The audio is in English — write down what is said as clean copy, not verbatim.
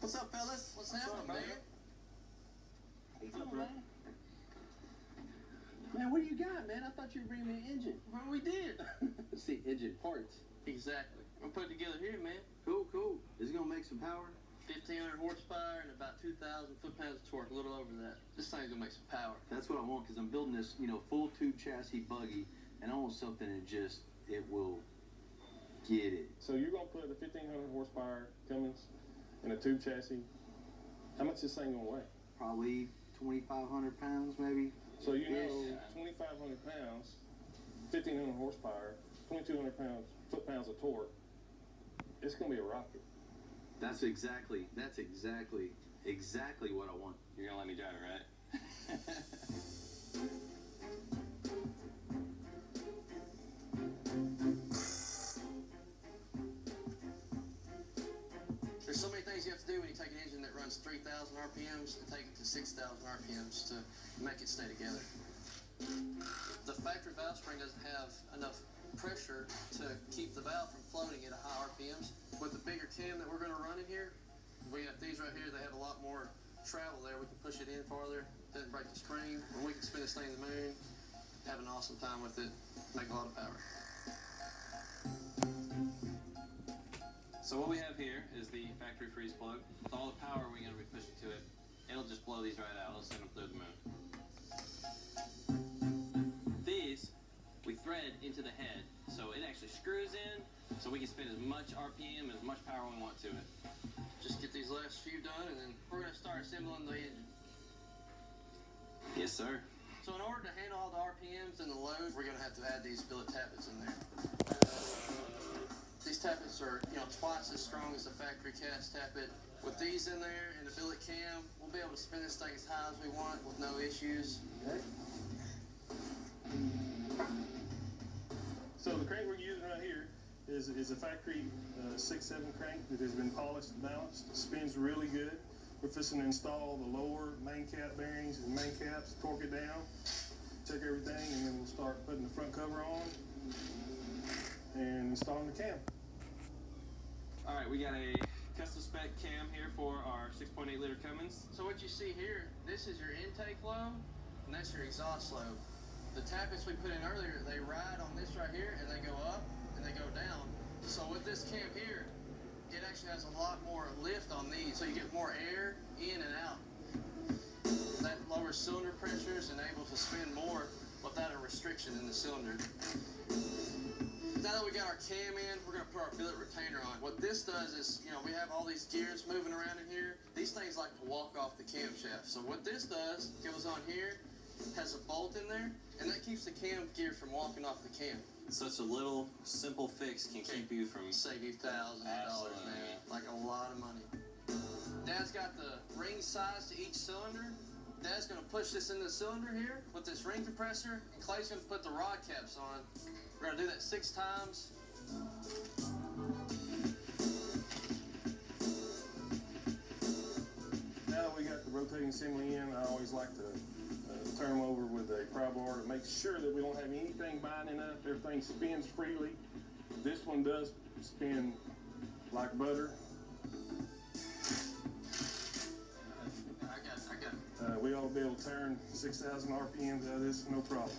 What's up, fellas? What's happening, man? What's up, bro? Man, what do you got, man? I thought you were bringing me an engine. Well, we did. See, engine parts. Exactly. I'm put it together here, man. Cool, cool. Is it gonna make some power? 1,500 horsepower and about 2,000 foot-pounds of torque, a little over that. This thing's gonna make some power. That's what I want, because I'm building this, full tube chassis buggy, and I want something that it will get it. So you're gonna put a 1,500 horsepower Cummins in a tube chassis. How much is this thing gonna weigh? Probably 2,500 pounds, maybe. So 2,500 pounds, 1,500 horsepower, 2,200 foot-pounds of torque. It's gonna be a rocket. That's exactly what I want. You're gonna let me drive it, right? There's so many things you have to do when you take an engine that runs 3,000 RPMs and take it to 6,000 RPMs to make it stay together. The factory valve spring doesn't have enough pressure to keep the valve from floating at high RPMs. With the bigger cam that we're going to run in here, we got these right here. They have a lot more travel there. We can push it in farther, doesn't break the spring, and we can spin this thing to the moon, have an awesome time with it, make a lot of power. So what we have here is the factory freeze plug. With all the power we're going to be pushing to it, it'll just blow these right out. It'll send them through the moon. These we thread into the head, so it actually screws in, so we can spin as much RPM, as much power we want to it. Just get these last few done, and then we're going to start assembling the engine. Yes, sir. So in order to handle all the RPMs and the load, we're going to have to add these billet tappets in there. These tappets are, twice as strong as the factory cast tappet. With these in there and the billet cam, we'll be able to spin this thing as high as we want with no issues. Okay. So the crank we're using right here is a factory 6.7 crank that has been polished and balanced. Spins really good. We're fixing to install the lower main cap bearings and main caps, torque it down, check everything, and then we'll start putting the front cover on and installing the cam. All right, we got a custom spec cam here for our 6.8 liter Cummins. So what you see here, this is your intake lobe, and that's your exhaust lobe. The tappets we put in earlier, they ride on this right here, and they go up, and they go down. So with this cam here, it actually has a lot more lift on these, so you get more air in and out. That lower cylinder pressures and able to spin more without a restriction in the cylinder. Now that we got our cam in, we're going to put our billet retainer on. What this does is, we have all these gears moving around in here. These things like to walk off the camshaft. So what this does, goes on here, has a bolt in there, and that keeps the cam gear from walking off the cam. Such a little simple fix can keep you from... Save you $1,000, man. Like a lot of money. Dad's got the ring size to each cylinder. Dad's going to push this in the cylinder here with this ring compressor, and Clay's going to put the rod caps on. We're going to do that 6 times. Now that we got the rotating assembly in, I always like to turn them over with a pry bar to make sure that we don't have anything binding up. Everything spins freely. This one does spin like butter. I got it. We ought to be able to turn 6,000 RPMs out of this, no problem.